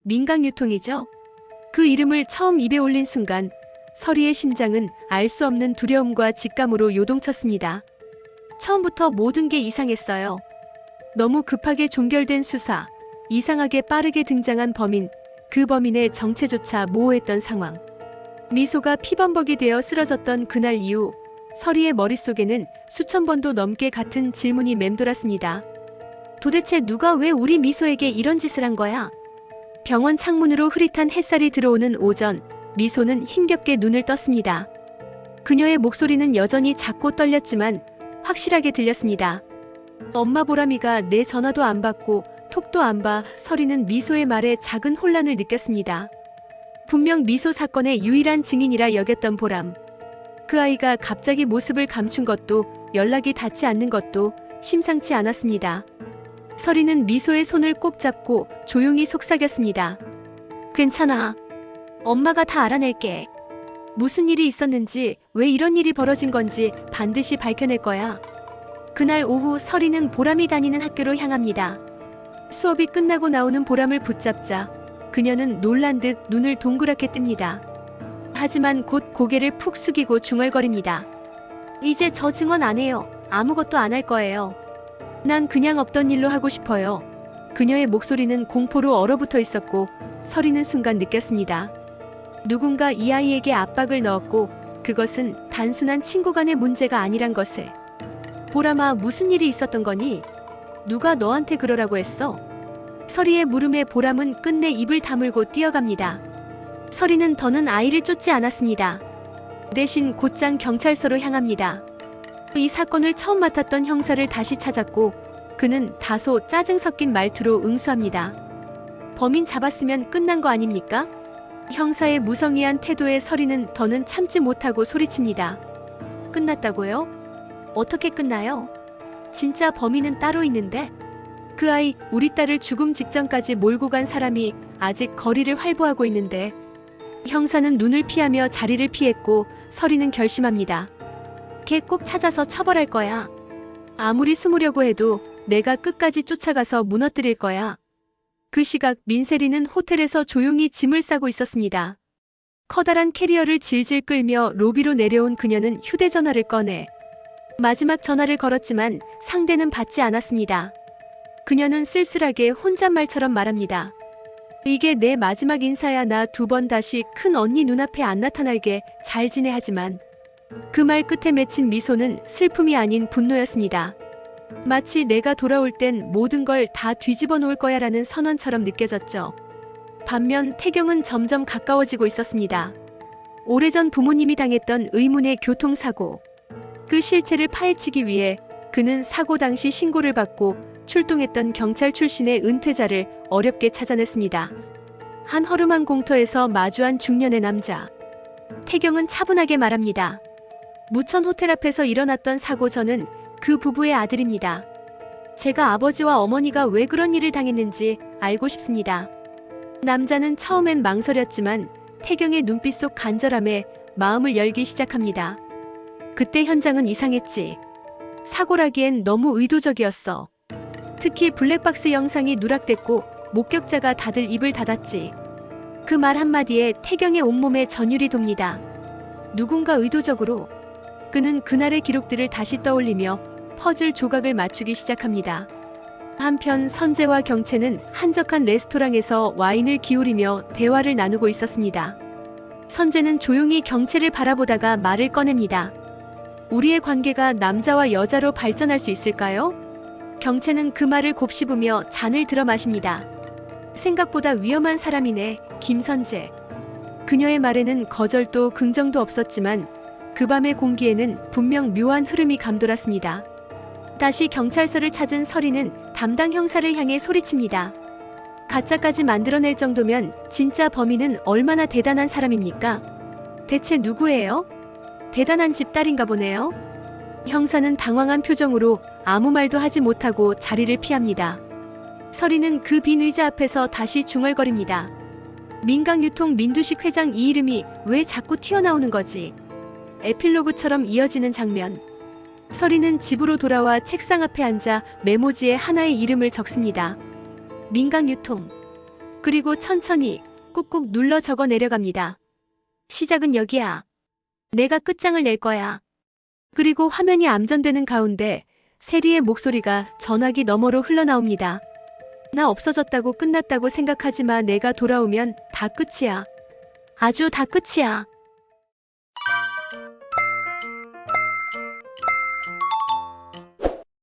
민강유통이죠. 그 이름을 처음 입에 올린 순간 서리의 심장은 알 수 없는 두려움과 직감으로 요동쳤습니다. 처음부터 모든 게 이상했어요. 너무 급하게 종결된 수사, 이상하게 빠르게 등장한 범인, 그 범인의 정체조차 모호했던 상황. 미소가 피범벅이 되어 쓰러졌던 그날 이후 서리의 머릿속에는 수천 번도 넘게 같은 질문이 맴돌았습니다. 도대체 누가 왜 우리 미소에게 이런 짓을 한 거야? 병원 창문으로 흐릿한 햇살이 들어오는 오전, 미소는 힘겹게 눈을 떴습니다. 그녀의 목소리는 여전히 작고 떨렸지만 확실하게 들렸습니다. 엄마 보람이가 내 전화도 안 받고 톡도 안 봐. 서리는 미소의 말에 작은 혼란을 느꼈습니다. 분명 미소 사건의 유일한 증인이라 여겼던 보람. 그 아이가 갑자기 모습을 감춘 것도 연락이 닿지 않는 것도 심상치 않았습니다. 서리는 미소의 손을 꼭 잡고 조용히 속삭였습니다. 괜찮아. 엄마가 다 알아낼게. 무슨 일이 있었는지, 왜 이런 일이 벌어진 건지 반드시 밝혀낼 거야. 그날 오후 서리는 보람이 다니는 학교로 향합니다. 수업이 끝나고 나오는 보람을 붙잡자 그녀는 놀란 듯 눈을 동그랗게 뜹니다. 하지만 곧 고개를 푹 숙이고 중얼거립니다. 이제 저 증언 안 해요. 아무것도 안 할 거예요. 난 그냥 없던 일로 하고 싶어요. 그녀의 목소리는 공포로 얼어붙어 있었고 서리는 순간 느꼈습니다. 누군가 이 아이에게 압박을 넣었고 그것은 단순한 친구 간의 문제가 아니란 것을. 보람아, 무슨 일이 있었던 거니? 누가 너한테 그러라고 했어? 서리의 물음에 보람은 끝내 입을 다물고 뛰어갑니다. 서리는 더는 아이를 쫓지 않았습니다. 대신 곧장 경찰서로 향합니다. 이 사건을 처음 맡았던 형사를 다시 찾았고 그는 다소 짜증 섞인 말투로 응수합니다. 범인 잡았으면 끝난 거 아닙니까? 형사의 무성의한 태도에 서리는 더는 참지 못하고 소리칩니다. 끝났다고요? 어떻게 끝나요? 진짜 범인은 따로 있는데? 그 아이, 우리 딸을 죽음 직전까지 몰고 간 사람이 아직 거리를 활보하고 있는데. 형사는 눈을 피하며 자리를 피했고 서리는 결심합니다. 걔 꼭 찾아서 처벌할 거야. 아무리 숨으려고 해도 내가 끝까지 쫓아가서 무너뜨릴 거야. 그 시각 민세리는 호텔에서 조용히 짐을 싸고 있었습니다. 커다란 캐리어를 질질 끌며 로비로 내려온 그녀는 휴대전화를 꺼내 마지막 전화를 걸었지만 상대는 받지 않았습니다. 그녀는 쓸쓸하게 혼잣말처럼 말합니다. 이게 내 마지막 인사야. 나 2번 다시 큰 언니 눈앞에 안 나타날게. 잘 지내. 하지만 그 말 끝에 맺힌 미소는 슬픔이 아닌 분노였습니다. 마치 내가 돌아올 땐 모든 걸 다 뒤집어 놓을 거야 라는 선언처럼 느껴졌죠. 반면 태경은 점점 가까워지고 있었습니다. 오래전 부모님이 당했던 의문의 교통사고. 그 실체를 파헤치기 위해 그는 사고 당시 신고를 받고 출동했던 경찰 출신의 은퇴자를 어렵게 찾아냈습니다. 한 허름한 공터에서 마주한 중년의 남자. 태경은 차분하게 말합니다. 무천 호텔 앞에서 일어났던 사고, 저는 그 부부의 아들입니다. 제가 아버지와 어머니가 왜 그런 일을 당했는지 알고 싶습니다. 남자는 처음엔 망설였지만 태경의 눈빛 속 간절함에 마음을 열기 시작합니다. 그때 현장은 이상했지. 사고라기엔 너무 의도적이었어. 특히 블랙박스 영상이 누락됐고 목격자가 다들 입을 닫았지. 그 말 한마디에 태경의 온몸에 전율이 돕니다. 누군가 의도적으로. 그는 그날의 기록들을 다시 떠올리며 퍼즐 조각을 맞추기 시작합니다. 한편 선재와 경채는 한적한 레스토랑에서 와인을 기울이며 대화를 나누고 있었습니다. 선재는 조용히 경채를 바라보다가 말을 꺼냅니다. 우리의 관계가 남자와 여자로 발전할 수 있을까요? 경채는 그 말을 곱씹으며 잔을 들어 마십니다. 생각보다 위험한 사람이네, 김선재. 그녀의 말에는 거절도 긍정도 없었지만 그 밤의 공기에는 분명 묘한 흐름이 감돌았습니다. 다시 경찰서를 찾은 서리는 담당 형사를 향해 소리칩니다. 가짜까지 만들어낼 정도면 진짜 범인은 얼마나 대단한 사람입니까? 대체 누구예요? 대단한 집 딸인가 보네요. 형사는 당황한 표정으로 아무 말도 하지 못하고 자리를 피합니다. 서리는 그 빈 의자 앞에서 다시 중얼거립니다. 민강유통 민두식 회장, 이 이름이 왜 자꾸 튀어나오는 거지? 에필로그처럼 이어지는 장면. 서리는 집으로 돌아와 책상 앞에 앉아 메모지에 하나의 이름을 적습니다. 민강유통. 그리고 천천히 꾹꾹 눌러 적어 내려갑니다. 시작은 여기야. 내가 끝장을 낼 거야. 그리고 화면이 암전되는 가운데 세리의 목소리가 전화기 너머로 흘러나옵니다. 나 없어졌다고 끝났다고 생각하지 마. 내가 돌아오면 다 끝이야. 아주 다 끝이야.